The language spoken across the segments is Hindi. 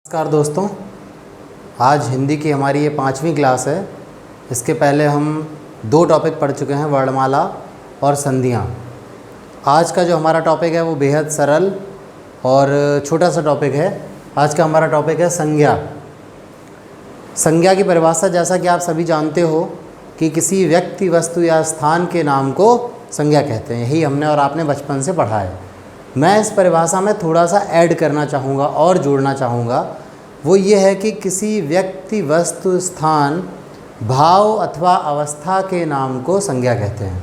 नमस्कार दोस्तों, आज हिंदी की हमारी ये 5वीं क्लास है। इसके पहले हम 2 टॉपिक पढ़ चुके हैं, वर्णमाला और संधियाँ। आज का जो हमारा टॉपिक है वो बेहद सरल और छोटा सा टॉपिक है। आज का हमारा टॉपिक है संज्ञा। संज्ञा की परिभाषा, जैसा कि आप सभी जानते हो कि किसी व्यक्ति, वस्तु या स्थान के नाम को संज्ञा कहते हैं। यही हमने और आपने बचपन से पढ़ा है। मैं इस परिभाषा में थोड़ा सा ऐड करना चाहूँगा और जोड़ना चाहूँगा। वो ये है कि किसी व्यक्ति, वस्तु, स्थान, भाव अथवा अवस्था के नाम को संज्ञा कहते हैं।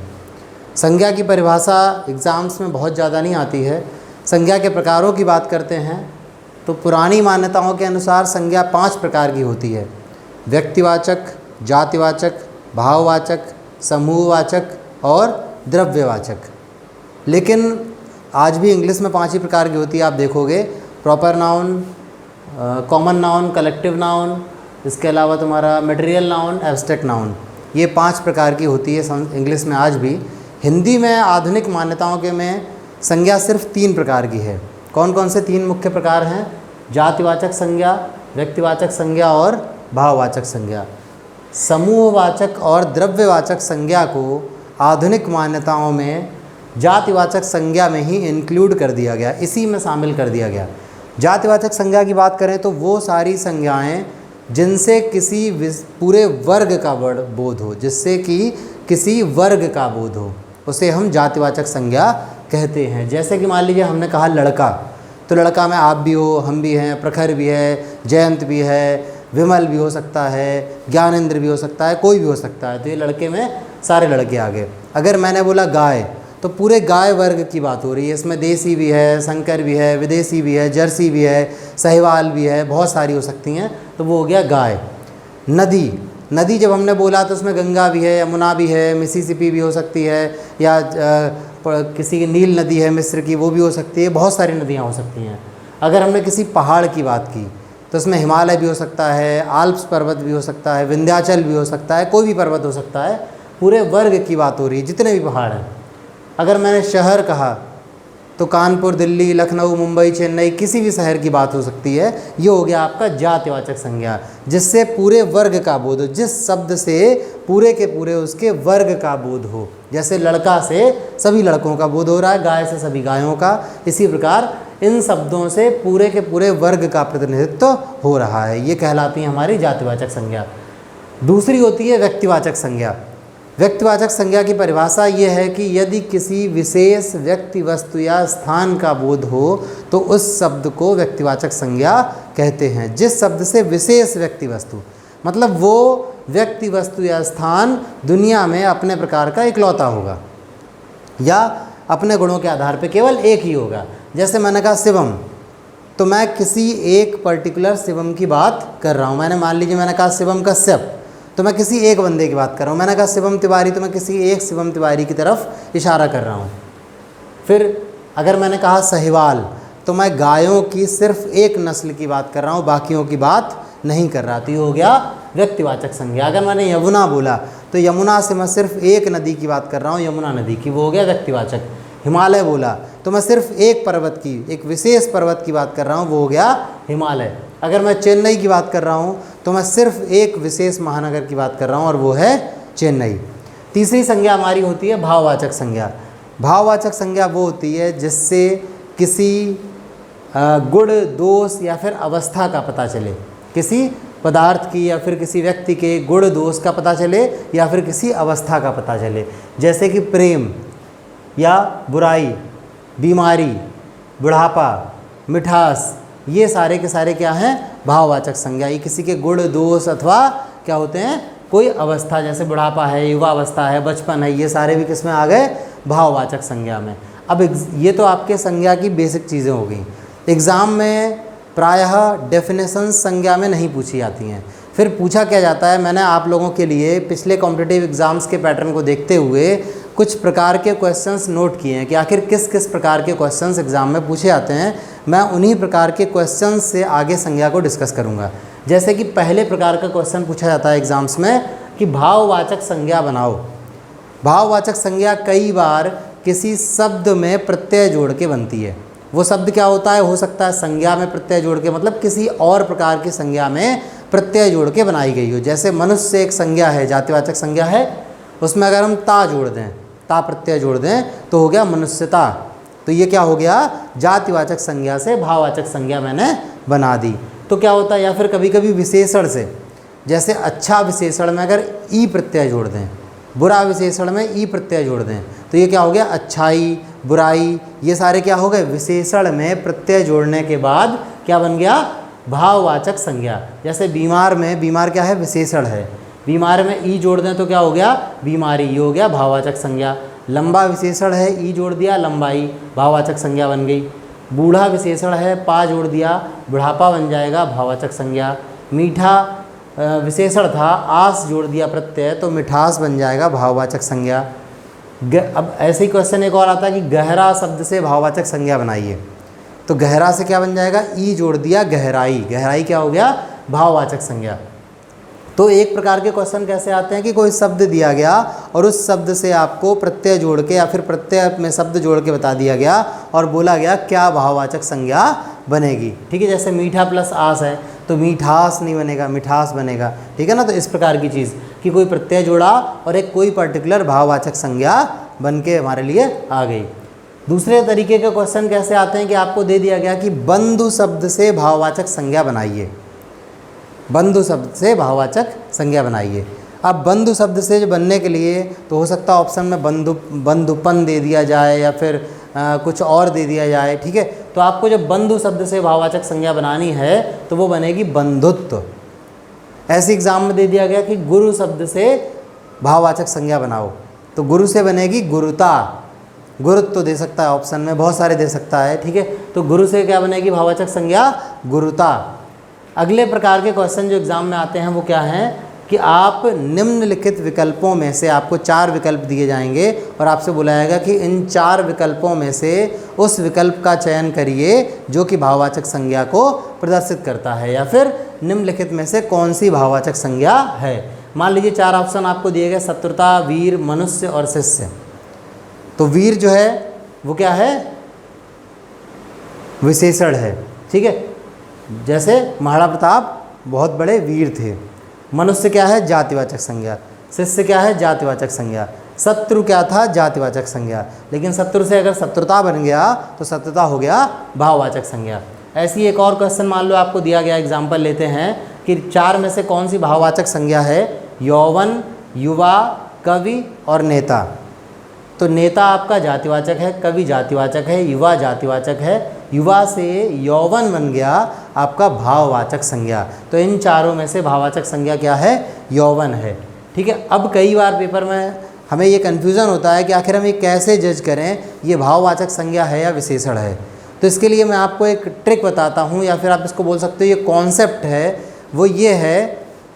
संज्ञा की परिभाषा एग्ज़ाम्स में बहुत ज़्यादा नहीं आती है। संज्ञा के प्रकारों की बात करते हैं तो पुरानी मान्यताओं के अनुसार संज्ञा 5 प्रकार की होती है: व्यक्तिवाचक, जातिवाचक, भाववाचक, समूहवाचक और द्रव्यवाचक। लेकिन आज भी इंग्लिश में 5 ही प्रकार की होती है। आप देखोगे proper noun, common noun, collective noun, इसके अलावा तुम्हारा मटेरियल नाउन, एब्स्ट्रैक्ट नाउन। ये 5 प्रकार की होती है इंग्लिश में आज भी। हिंदी में आधुनिक मान्यताओं के में संज्ञा सिर्फ 3 प्रकार की है। कौन कौन से 3 मुख्य प्रकार हैं? जातिवाचक संज्ञा, व्यक्तिवाचक संज्ञा और भाववाचक संज्ञा। समूहवाचक और द्रव्यवाचक संज्ञा को आधुनिक मान्यताओं में जातिवाचक संज्ञा में ही इंक्लूड कर दिया गया, इसी में शामिल कर दिया गया। जातिवाचक संज्ञा की बात करें तो वो सारी संज्ञाएं जिनसे किसी पूरे वर्ग का बोध हो, जिससे कि किसी वर्ग का बोध हो, उसे हम जातिवाचक संज्ञा कहते हैं। जैसे कि मान लीजिए हमने कहा लड़का, तो लड़का में आप भी हो, हम भी हैं, प्रखर भी है, जयंत भी है, विमल भी हो सकता है, ज्ञानेंद्र भी हो सकता है, कोई भी हो सकता है। तो ये लड़के में सारे लड़के आ गए। अगर मैंने बोला गाय, तो पूरे गाय वर्ग की बात हो रही है। इसमें देसी भी है, संकर भी है, विदेशी भी है, जर्सी भी है, साहिवाल भी है, बहुत सारी हो सकती हैं। तो वो हो गया गाय। नदी, नदी जब हमने बोला तो उसमें गंगा भी है, यमुना भी है, मिसिसिपी भी हो सकती है, या किसी की नील नदी है मिस्र की, वो भी हो सकती है। बहुत सारी नदियाँ हो सकती हैं। अगर हमने किसी पहाड़ की बात की तो उसमें हिमालय भी हो सकता है, आल्प्स पर्वत भी हो सकता है, विंध्याचल भी हो सकता है, कोई भी पर्वत हो सकता है। पूरे वर्ग की बात हो रही है, जितने भी पहाड़ हैं। अगर मैंने शहर कहा तो कानपुर, दिल्ली, लखनऊ, मुंबई, चेन्नई, किसी भी शहर की बात हो सकती है। ये हो गया आपका जातिवाचक संज्ञा, जिससे पूरे वर्ग का बोध हो, जिस शब्द से पूरे के पूरे उसके वर्ग का बोध हो। जैसे लड़का से सभी लड़कों का बोध हो रहा है, गाय से सभी गायों का। इसी प्रकार इन शब्दों से पूरे के पूरे वर्ग का प्रतिनिधित्व हो रहा है। ये कहलाती है हमारी जातिवाचक संज्ञा। दूसरी होती है व्यक्तिवाचक संज्ञा। व्यक्तिवाचक संज्ञा की परिभाषा ये है कि यदि किसी विशेष व्यक्ति, वस्तु या स्थान का बोध हो तो उस शब्द को व्यक्तिवाचक संज्ञा कहते हैं। जिस शब्द से विशेष व्यक्ति, वस्तु, मतलब वो व्यक्ति, वस्तु या स्थान दुनिया में अपने प्रकार का इकलौता होगा या अपने गुणों के आधार पर केवल एक ही होगा। जैसे मैंने कहा शिवम, तो मैं किसी एक पर्टिकुलर शिवम की बात कर रहा हूँ। मान लीजिए मैंने कहा शिवम कश्यप, तो मैं किसी एक बंदे की बात कर रहा हूँ। मैंने कहा शिवम तिवारी, तो मैं किसी एक शिवम तिवारी की तरफ इशारा कर रहा हूँ। फिर अगर मैंने कहा साहिवाल, तो मैं गायों की सिर्फ एक नस्ल की बात कर रहा हूँ, बाकियों की बात नहीं कर रहा। तो ये हो गया व्यक्तिवाचक संज्ञा। अगर मैंने यमुना बोला तो यमुना से मैं सिर्फ एक नदी की बात कर रहा हूँ, यमुना नदी की, वो हो गया व्यक्तिवाचक। हिमालय बोला तो मैं सिर्फ एक पर्वत की, एक विशेष पर्वत की बात कर रहा हूँ, वो हो गया हिमालय। अगर मैं चेन्नई की बात कर रहा हूँ तो मैं सिर्फ एक विशेष महानगर की बात कर रहा हूँ और वो है चेन्नई। तीसरी संज्ञा हमारी होती है भाववाचक संज्ञा। भाववाचक संज्ञा वो होती है जिससे किसी गुण, दोष या फिर अवस्था का पता चले। किसी पदार्थ की या फिर किसी व्यक्ति के गुण, दोष का पता चले या फिर किसी अवस्था का पता चले। जैसे कि प्रेम या बुराई, बीमारी, बुढ़ापा, मिठास, ये सारे के सारे क्या हैं? भाववाचक संज्ञा। ये किसी के गुण, दोष अथवा क्या होते हैं, कोई अवस्था, जैसे बुढ़ापा है, युवा अवस्था है, बचपन है, ये सारे भी किस में आ गए? भाववाचक संज्ञा में। अब ये तो आपके संज्ञा की बेसिक चीज़ें हो गई। एग्ज़ाम में प्रायः डेफिनेशंस संज्ञा में नहीं पूछी जाती हैं। फिर पूछा क्या जाता है, मैंने आप लोगों के लिए पिछले कॉम्पिटिटिव एग्ज़ाम्स के पैटर्न को देखते हुए कुछ प्रकार के क्वेश्चंस नोट किए हैं कि आखिर किस किस प्रकार के क्वेश्चंस एग्ज़ाम में पूछे जाते हैं। मैं उन्हीं प्रकार के क्वेश्चंस से आगे संज्ञा को डिस्कस करूंगा। जैसे कि पहले प्रकार का क्वेश्चन पूछा जाता है एग्ज़ाम्स में कि भाववाचक संज्ञा बनाओ। भाववाचक संज्ञा कई बार किसी शब्द में प्रत्यय जोड़ के बनती है। वो शब्द क्या होता है, हो सकता है संज्ञा में प्रत्यय जोड़ के, मतलब किसी और प्रकार की संज्ञा में प्रत्यय जोड़ के बनाई गई हो। जैसे मनुष्य एक संज्ञा है, जातिवाचक संज्ञा है, उसमें अगर हम ता जोड़ दें, ता प्रत्यय जोड़ दें तो हो गया मनुष्यता। तो ये क्या हो गया, जातिवाचक संज्ञा से भाववाचक संज्ञा मैंने बना दी। तो क्या होता है, या फिर कभी कभी विशेषण से, जैसे अच्छा विशेषण में अगर ई प्रत्यय जोड़ दें, बुरा विशेषण में ई प्रत्यय जोड़ दें, तो ये क्या हो गया, अच्छाई, बुराई, ये सारे क्या हो गए, विशेषण में प्रत्यय जोड़ने के बाद क्या बन गया, भाववाचक संज्ञा। जैसे बीमार में, बीमार क्या है, विशेषण है, बीमार में ई जोड़ दें तो क्या हो गया, बीमारी, ये हो गया भाववाचक संज्ञा। लंबा विशेषण है, ई जोड़ दिया, लंबाई, भाववाचक संज्ञा बन गई। बूढ़ा विशेषण है, पा जोड़ दिया, बुढ़ापा बन जाएगा, भाववाचक संज्ञा। मीठा विशेषण था, आस जोड़ दिया प्रत्यय, तो मिठास बन जाएगा, भाववाचक संज्ञा। अब ऐसे ही क्वेश्चन एक और आता है कि गहरा शब्द से भाववाचक संज्ञा बनाइए, तो गहरा से क्या बन जाएगा, ई जोड़ दिया, गहराई, गहराई क्या हो गया, भाववाचक संज्ञा। तो एक प्रकार के क्वेश्चन कैसे आते हैं कि कोई शब्द दिया गया और उस शब्द से आपको प्रत्यय जोड़ के या फिर प्रत्यय में शब्द जोड़ के बता दिया गया और बोला गया क्या भाववाचक संज्ञा बनेगी। ठीक है, जैसे मीठा प्लस आस है तो मीठास नहीं बनेगा, मिठास बनेगा। ठीक है ना, तो इस प्रकार की चीज़ कि कोई प्रत्यय जोड़ा और एक कोई पर्टिकुलर भाववाचक संज्ञा बन के हमारे लिए आ गई। दूसरे तरीके के क्वेश्चन कैसे आते हैं कि आपको दे दिया गया कि बंधु शब्द से भाववाचक संज्ञा बनाइए, बंधु शब्द से भाववाचक संज्ञा बनाइए। अब बंधु शब्द से जो बनने के लिए तो हो सकता है ऑप्शन में बंधुपन दे दिया जाए या फिर कुछ और दे दिया जाए। ठीक है, तो आपको जब बंधु शब्द से भाववाचक संज्ञा बनानी है तो वो बनेगी बंधुत्व। ऐसे एग्जाम में दे दिया गया कि गुरु शब्द से भाववाचक संज्ञा बनाओ, तो गुरु से बनेगी गुरुता, गुरुत्व तो दे सकता है ऑप्शन में, बहुत सारे दे सकता है। ठीक है, तो गुरु से क्या बनेगी भाववाचक संज्ञा, गुरुता। अगले प्रकार के क्वेश्चन जो एग्ज़ाम में आते हैं वो क्या हैं कि आप निम्नलिखित विकल्पों में से, आपको 4 विकल्प दिए जाएंगे और आपसे बुलाएगा कि इन 4 विकल्पों में से उस विकल्प का चयन करिए जो कि भाववाचक संज्ञा को प्रदर्शित करता है, या फिर निम्नलिखित में से कौन सी भाववाचक संज्ञा है। मान लीजिए 4 ऑप्शन आपको दिए गए, शत्रुता, वीर, मनुष्य और शिष्य। तो वीर जो है वो क्या है, विशेषण है। ठीक है, जैसे महाराणा प्रताप बहुत बड़े वीर थे। मनुष्य क्या है, जातिवाचक संज्ञा। शिष्य क्या है, जातिवाचक संज्ञा। शत्रु क्या था, जातिवाचक संज्ञा। लेकिन शत्रु से अगर शत्रुता बन गया तो शत्रुता हो गया भाववाचक संज्ञा। ऐसी एक और क्वेश्चन मान लो आपको दिया गया, एग्जाम्पल लेते हैं कि 4 में से कौन सी भाववाचक संज्ञा है, यौवन, युवा, कवि और नेता। तो नेता आपका जातिवाचक है, कवि जातिवाचक है, युवा जातिवाचक है। युवा से यौवन बन गया आपका भाववाचक संज्ञा। तो इन 4 में से भाववाचक संज्ञा क्या है, यौवन है। ठीक है, अब कई बार पेपर में हमें ये कन्फ्यूज़न होता है कि आखिर हम ये कैसे जज करें, ये भाववाचक संज्ञा है या विशेषण है। तो इसके लिए मैं आपको एक ट्रिक बताता हूँ, या फिर आप इसको बोल सकते हो ये कॉन्सेप्ट है। वो ये है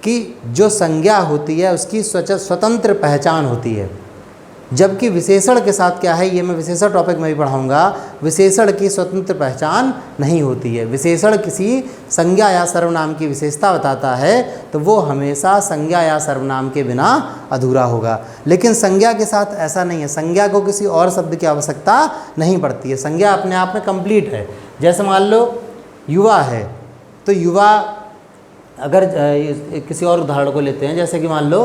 कि जो संज्ञा होती है उसकी स्वतंत्र पहचान होती है, जबकि विशेषण के साथ क्या है, ये मैं विशेषण टॉपिक में भी पढ़ाऊंगा, विशेषण की स्वतंत्र पहचान नहीं होती है। विशेषण किसी संज्ञा या सर्वनाम की विशेषता बताता है तो वो हमेशा संज्ञा या सर्वनाम के बिना अधूरा होगा। लेकिन संज्ञा के साथ ऐसा नहीं है, संज्ञा को किसी और शब्द की आवश्यकता नहीं पड़ती है, संज्ञा अपने आप में कंप्लीट है। जैसे मान लो युवा है, तो युवा, अगर किसी और उदाहरण को लेते हैं, जैसे कि मान लो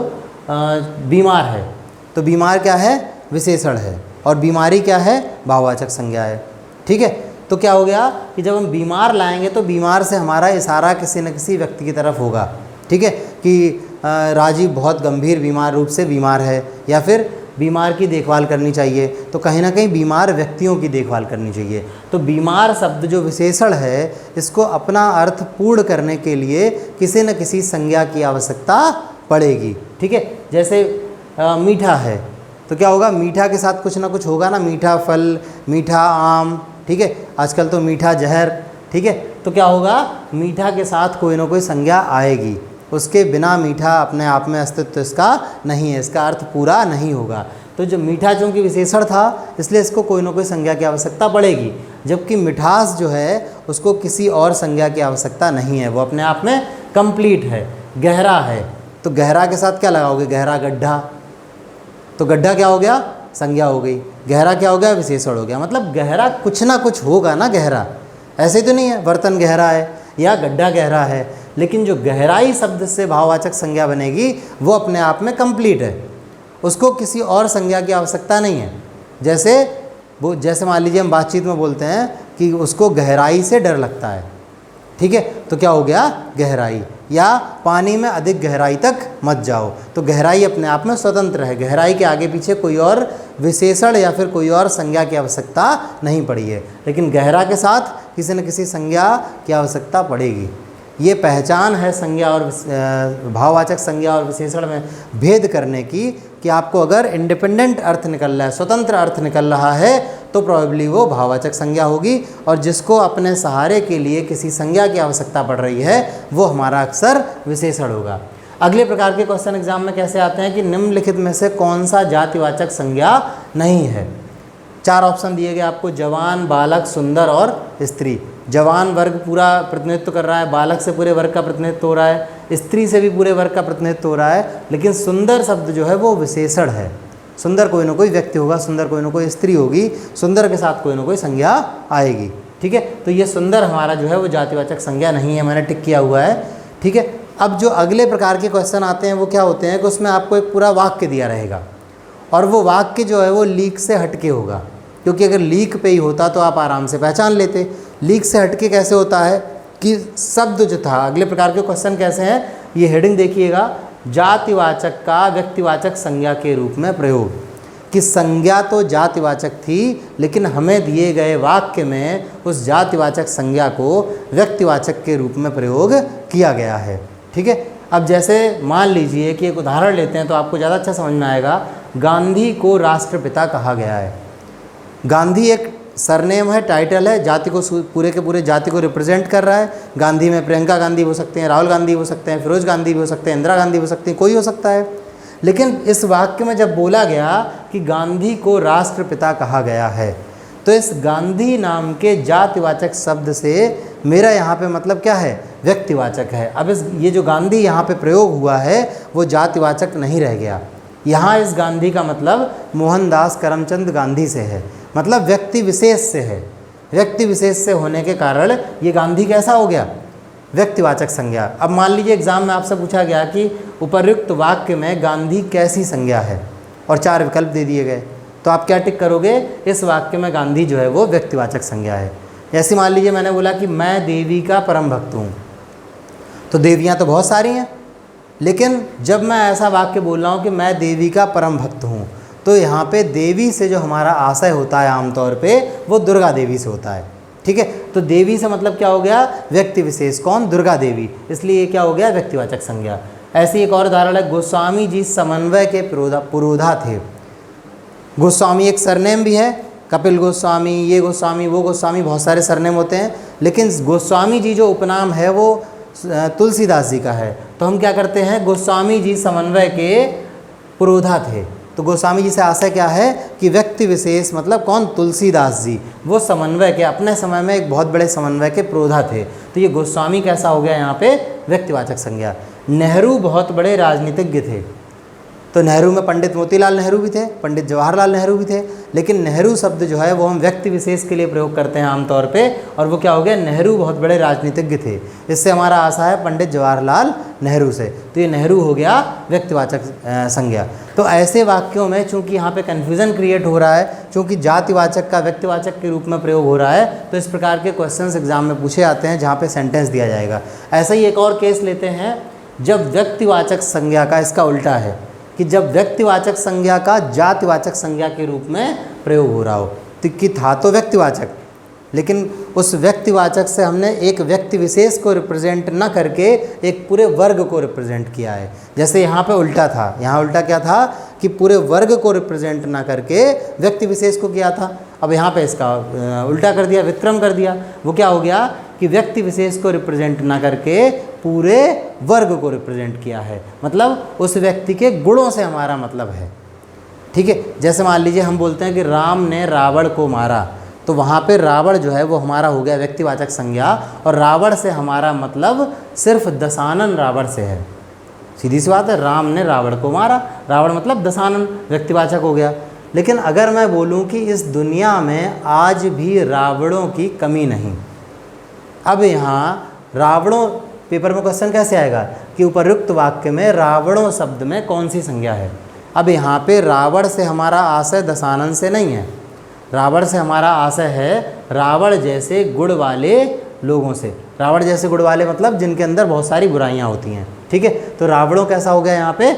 बीमार है, तो बीमार क्या है, विशेषण है, और बीमारी क्या है, भाववाचक संज्ञा है। ठीक है, तो क्या हो गया कि जब हम बीमार लाएंगे तो बीमार से हमारा इशारा किसी न किसी व्यक्ति की तरफ होगा। ठीक है, कि राजीव बहुत गंभीर बीमार रूप से बीमार है, या फिर बीमार की देखभाल करनी चाहिए, तो कहीं ना कहीं बीमार व्यक्तियों की देखभाल करनी चाहिए। तो बीमार शब्द जो विशेषण है, इसको अपना अर्थ पूर्ण करने के लिए किसी न किसी संज्ञा की आवश्यकता पड़ेगी। ठीक है, जैसे मीठा है तो क्या होगा, मीठा के साथ कुछ ना कुछ होगा ना, मीठा फल, मीठा आम। ठीक है, आजकल तो मीठा जहर। ठीक है, तो क्या होगा, मीठा के साथ कोई ना कोई संज्ञा आएगी, उसके बिना मीठा अपने आप में अस्तित्व इसका नहीं है, इसका अर्थ पूरा नहीं होगा। तो जो मीठा चूँकि विशेषण था इसलिए इसको कोई ना कोई संज्ञा की आवश्यकता पड़ेगी, जबकि मिठास जो है उसको किसी और संज्ञा की आवश्यकता नहीं है, वो अपने आप में कंप्लीट है। गहरा है तो गहरा के साथ क्या लगाओगे, गहरा गड्ढा, तो गड्ढा क्या हो गया, संज्ञा हो गई। गहरा क्या हो गया, विशेषण हो गया। मतलब गहरा कुछ ना कुछ होगा ना, गहरा ऐसे तो नहीं है बर्तन गहरा है या गड्ढा गहरा है, लेकिन जो गहराई शब्द से भाववाचक संज्ञा बनेगी वो अपने आप में कंप्लीट है, उसको किसी और संज्ञा की आवश्यकता नहीं है। जैसे मान लीजिए हम बातचीत में बोलते हैं कि उसको गहराई से डर लगता है, ठीक है, तो क्या हो गया, गहराई। या पानी में अधिक गहराई तक मत जाओ, तो गहराई अपने आप में स्वतंत्र है, गहराई के आगे पीछे कोई और विशेषण या फिर कोई और संज्ञा की आवश्यकता नहीं पड़ी है, लेकिन गहरा के साथ किसी न किसी संज्ञा की आवश्यकता पड़ेगी। ये पहचान है संज्ञा और भाववाचक संज्ञा और विशेषण में भेद करने की, कि आपको अगर इंडिपेंडेंट अर्थ निकल रहा है, स्वतंत्र अर्थ निकल रहा है, तो प्रॉबेबली वो भाववाचक संज्ञा होगी, और जिसको अपने सहारे के लिए किसी संज्ञा की आवश्यकता पड़ रही है वो हमारा अक्सर विशेषण होगा। अगले प्रकार के क्वेश्चन एग्जाम में कैसे आते हैं कि निम्नलिखित में से कौन सा जातिवाचक संज्ञा नहीं है। 4 ऑप्शन दिए गए आपको, जवान, बालक, सुंदर और स्त्री। जवान वर्ग पूरा प्रतिनिधित्व कर रहा है, बालक से पूरे वर्ग का प्रतिनिधित्व हो रहा है, स्त्री से भी पूरे वर्ग का प्रतिनिधित्व हो रहा है, लेकिन सुंदर शब्द जो है वो विशेषण है। सुंदर कोई ना कोई व्यक्ति होगा, सुंदर कोई ना कोई स्त्री होगी, सुंदर के साथ कोई ना कोई संज्ञा आएगी, ठीक है। तो ये सुंदर हमारा जो है वो जातिवाचक संज्ञा नहीं है, मैंने टिक किया हुआ है, ठीक है। अब जो अगले प्रकार के क्वेश्चन आते हैं वो क्या होते हैं कि उसमें आपको एक पूरा वाक्य दिया रहेगा, और वो वाक्य जो है वो लीक से हटके होगा, क्योंकि अगर लीक पे ही होता तो आप आराम से पहचान लेते। लीक से हटके कैसे होता है कि शब्द जो था, अगले प्रकार के क्वेश्चन कैसे हैं, ये हेडिंग देखिएगा, जातिवाचक का व्यक्तिवाचक संज्ञा के रूप में प्रयोग। कि संज्ञा तो जातिवाचक थी, लेकिन हमें दिए गए वाक्य में उस जातिवाचक संज्ञा को व्यक्तिवाचक के रूप में प्रयोग किया गया है, ठीक है। अब जैसे मान लीजिए कि एक उदाहरण लेते हैं तो आपको ज़्यादा अच्छा समझ में आएगा। गांधी को राष्ट्रपिता कहा गया है। गांधी एक सरनेम है, टाइटल है, जाति को पूरे के पूरे जाति को रिप्रेजेंट कर रहा है। गांधी में प्रियंका गांधी हो सकते हैं, राहुल गांधी हो सकते हैं, फिरोज गांधी भी हो सकते हैं, इंदिरा गांधी हो सकती हैं, कोई हो सकता है। लेकिन इस वाक्य में जब बोला गया कि गांधी को राष्ट्रपिता कहा गया है, तो इस गांधी नाम के जातिवाचक शब्द से मेरा यहाँ पे मतलब क्या है, व्यक्तिवाचक है। अब ये जो गांधी यहाँ पे प्रयोग हुआ है वो जातिवाचक नहीं रह गया। यहाँ इस गांधी का मतलब मोहनदास करमचंद गांधी से है, मतलब व्यक्ति विशेष से है। व्यक्ति विशेष से होने के कारण ये गांधी कैसा हो गया, व्यक्तिवाचक संज्ञा। अब मान लीजिए एग्जाम में आपसे पूछा गया कि उपर्युक्त वाक्य में गांधी कैसी संज्ञा है, और 4 विकल्प दे दिए गए, तो आप क्या टिक करोगे, इस वाक्य में गांधी जो है वो व्यक्तिवाचक संज्ञा है। जैसे मान लीजिए मैंने बोला कि मैं देवी का परम भक्त हूँ, तो देवियाँ तो बहुत सारी हैं, लेकिन जब मैं ऐसा वाक्य बोल रहा हूँ कि मैं देवी का परम भक्त हूँ, तो यहाँ पे देवी से जो हमारा आशय होता है आमतौर पे वो दुर्गा देवी से होता है, ठीक है। तो देवी से मतलब क्या हो गया, व्यक्ति विशेष, कौन, दुर्गा देवी, इसलिए क्या हो गया, व्यक्तिवाचक संज्ञा। ऐसी एक और उदाहरण है, गोस्वामी जी समन्वय के पुरोधा थे। गोस्वामी एक सरनेम भी है, कपिल गोस्वामी, ये गोस्वामी, वो गोस्वामी, बहुत सारे सरनेम होते हैं, लेकिन गोस्वामी जी जो उपनाम है वो तुलसीदास जी का है। तो हम क्या करते हैं, गोस्वामी जी समन्वय के पुरोधा थे। तो गोस्वामी जी से आशय क्या है कि व्यक्ति विशेष मतलब कौन, तुलसीदास जी, वो समन्वय के, अपने समय में एक बहुत बड़े समन्वय के पुरोधा थे। तो ये गोस्वामी कैसा हो गया यहाँ पे, व्यक्तिवाचक संज्ञा। नेहरू बहुत बड़े राजनीतिज्ञ थे, तो नेहरू में पंडित मोतीलाल नेहरू भी थे, पंडित जवाहरलाल नेहरू भी थे, लेकिन नेहरू शब्द जो है वो हम व्यक्ति विशेष के लिए प्रयोग करते हैं आमतौर पे, और वो क्या हो गया, नेहरू बहुत बड़े राजनीतिज्ञ थे। इससे हमारा आशा है पंडित जवाहरलाल नेहरू से, तो ये नेहरू हो गया व्यक्तिवाचक संज्ञा। तो ऐसे वाक्यों में चूंकि यहाँ पे कन्फ्यूज़न क्रिएट हो रहा है, चूंकि जातिवाचक का व्यक्तिवाचक के रूप में प्रयोग हो रहा है, तो इस प्रकार के क्वेश्चंस एग्जाम में पूछे जाते हैं जहाँ पे सेंटेंस दिया जाएगा। ऐसा ही एक और केस लेते हैं, जब व्यक्तिवाचक संज्ञा का, इसका उल्टा है कि जब व्यक्तिवाचक संज्ञा का जातिवाचक संज्ञा के रूप में प्रयोग हो रहा हो, तो कि था तो व्यक्तिवाचक, लेकिन उस व्यक्तिवाचक से हमने एक व्यक्ति विशेष को रिप्रेजेंट न करके एक पूरे वर्ग को रिप्रेजेंट किया है। जैसे यहाँ पे उल्टा था, यहाँ उल्टा क्या था कि पूरे वर्ग को रिप्रेजेंट ना करके व्यक्ति विशेष को किया था। अब यहाँ पे इसका उल्टा कर दिया, विक्रम कर दिया। वो क्या हो गया कि व्यक्ति विशेष को रिप्रेजेंट ना करके पूरे वर्ग को रिप्रेजेंट किया है, मतलब उस व्यक्ति के गुणों से हमारा मतलब है, ठीक है। जैसे मान लीजिए हम बोलते हैं कि राम ने रावण को मारा, तो वहाँ पे रावण जो है वो हमारा हो गया व्यक्तिवाचक संज्ञा, और रावण से हमारा मतलब सिर्फ दशानन रावण से है। सीधी सी बात है, राम ने रावण को मारा, रावण मतलब दशानन, व्यक्तिवाचक हो गया। लेकिन अगर मैं बोलूं कि इस दुनिया में आज भी रावणों की कमी नहीं, अब यहाँ रावणों, पेपर में क्वेश्चन कैसे आएगा कि उपयुक्त वाक्य में रावणों शब्द में कौन सी संज्ञा है। अब यहाँ पे रावण से हमारा आशय दशानन से नहीं है, रावण से हमारा आशय है रावण जैसे गुण वाले लोगों से। रावण जैसे गुण वाले मतलब जिनके अंदर बहुत सारी बुराइयाँ होती हैं, ठीक है। तो रावणों कैसा हो गया यहाँ पे,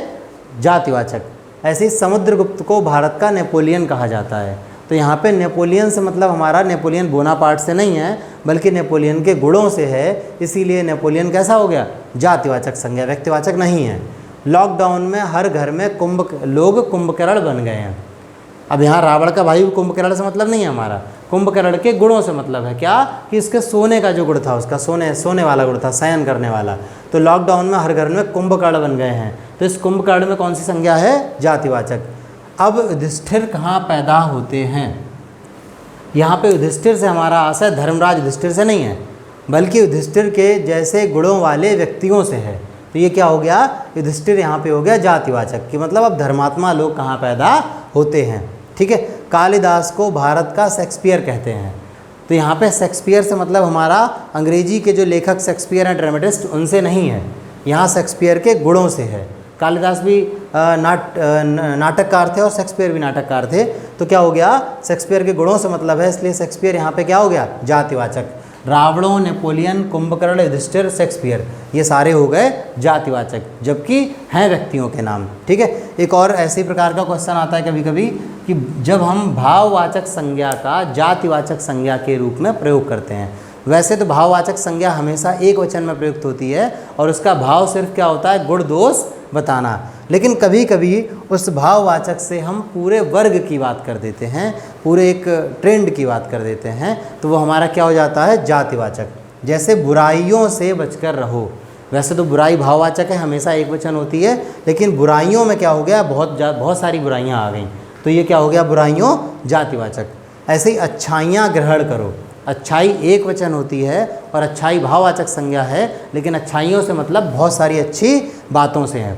जातिवाचक। ऐसे ही समुद्रगुप्त को भारत का नेपोलियन कहा जाता है, तो यहाँ पे नेपोलियन से मतलब हमारा नेपोलियन बोनापार्ट से नहीं है बल्कि नेपोलियन के गुणों से है, इसीलिए नेपोलियन कैसा हो गया, जातिवाचक संज्ञा, व्यक्तिवाचक नहीं है। लॉकडाउन में हर घर में लोग कुंभकर्ण बन गए हैं। अब यहाँ रावण का भाई कुंभकर्ण से मतलब नहीं है हमारा, कुंभकर्ण के गुणों से मतलब है क्या कि इसके सोने का जो गुण था, उसका सोने वाला गुण था, शयन करने वाला। तो लॉकडाउन में हर घर में कुंभकर्ण बन गए हैं, तो इस कुंभकर्ण में कौन सी संज्ञा है, जातिवाचक। अब युधिष्ठिर कहाँ पैदा होते हैं, यहाँ पे युधिष्ठिर से हमारा आशय धर्मराज युधिष्ठिर से नहीं है बल्कि युधिष्ठिर के जैसे गुणों वाले व्यक्तियों से है। तो ये क्या हो गया, युधिष्ठिर यहाँ पे हो गया जातिवाचक कि मतलब अब धर्मात्मा लोग कहाँ पैदा होते हैं, ठीक है। कालिदास को भारत का शेक्सपियर कहते हैं, तो यहाँ पे शेक्सपियर से मतलब हमारा अंग्रेजी के जो लेखक शेक्सपियर हैं ड्रामेटिस्ट, उनसे नहीं है, यहाँ शेक्सपियर के गुणों से है। कालिदास भी नाटककार थे और शेक्सपियर भी नाटककार थे, तो क्या हो गया, शेक्सपियर के गुणों से मतलब है, इसलिए शेक्सपियर यहाँ पे क्या हो गया, जातिवाचक। रावणों, नेपोलियन, कुंभकर्ण, युधिष्ठिर, शेक्सपियर, ये सारे हो गए जातिवाचक, जबकि हैं व्यक्तियों के नाम, ठीक है। एक और ऐसे प्रकार का क्वेश्चन आता है कभी कभी कि जब हम भाववाचक संज्ञा का जातिवाचक संज्ञा के रूप में प्रयोग करते हैं, वैसे तो भाववाचक संज्ञा हमेशा एक वचन में प्रयुक्त होती है और उसका भाव सिर्फ क्या होता है, गुण दोष बताना, लेकिन कभी कभी उस भाववाचक से हम पूरे वर्ग की बात कर देते हैं, पूरे एक ट्रेंड की बात कर देते हैं, तो वो हमारा क्या हो जाता है, जातिवाचक। जैसे बुराइयों से बचकर रहो, वैसे तो बुराई भाववाचक है, हमेशा एक वचन होती है, लेकिन बुराइयों में क्या हो गया, बहुत सारी बुराइयां आ गई, तो ये क्या हो गया, बुराइयों, जातिवाचक। ऐसे ही अच्छाइयाँ ग्रहण करो, अच्छाई एक वचन होती है और अच्छाई भाववाचक संज्ञा है, लेकिन अच्छाइयों से मतलब बहुत सारी अच्छी बातों से है।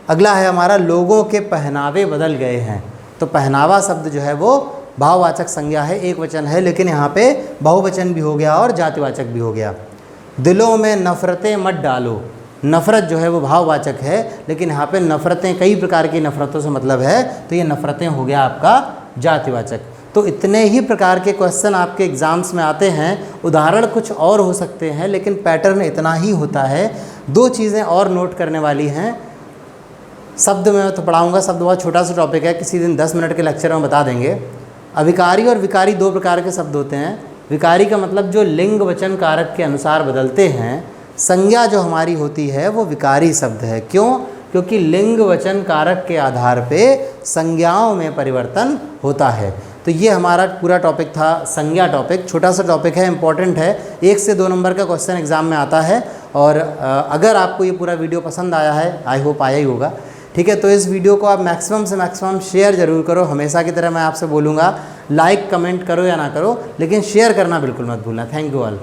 अगला है हमारा लोगों के पहनावे बदल गए हैं, तो पहनावा शब्द जो है वो भाववाचक संज्ञा है, एक वचन है, लेकिन यहाँ पे बहुवचन भी हो गया और जातिवाचक भी हो गया। दिलों में नफ़रतें मत डालो, नफ़रत जो है वो भाववाचक है, लेकिन यहाँ पे नफ़रतें कई प्रकार की नफ़रतों से मतलब है, तो ये नफ़रतें हो गया आपका जातिवाचक। तो इतने ही प्रकार के क्वेश्चन आपके एग्ज़ाम्स में आते हैं, उदाहरण कुछ और हो सकते हैं लेकिन पैटर्न इतना ही होता है। दो चीज़ें और नोट करने वाली हैं, शब्द में तो पढ़ाऊँगा, शब्द बहुत छोटा सा टॉपिक है, किसी दिन 10 मिनट के लेक्चर में बता देंगे। अविकारी और विकारी दो प्रकार के शब्द होते हैं। विकारी का मतलब जो लिंग वचन कारक के अनुसार बदलते हैं, संज्ञा जो हमारी होती है वो विकारी शब्द है। क्यों? क्योंकि लिंग वचन कारक के आधार पे संज्ञाओं में परिवर्तन होता है। तो ये हमारा पूरा टॉपिक था, संज्ञा टॉपिक, छोटा सा टॉपिक है, इंपॉर्टेंट है, 1 से 2 नंबर का क्वेश्चन एग्जाम में आता है। और अगर आपको ये पूरा वीडियो पसंद आया है, आई होप आया ही होगा, ठीक है, तो इस वीडियो को आप मैक्सिमम से मैक्सिमम शेयर ज़रूर करो। हमेशा की तरह मैं आपसे बोलूँगा, लाइक कमेंट करो या ना करो, लेकिन शेयर करना बिल्कुल मत भूलना। Thank you all.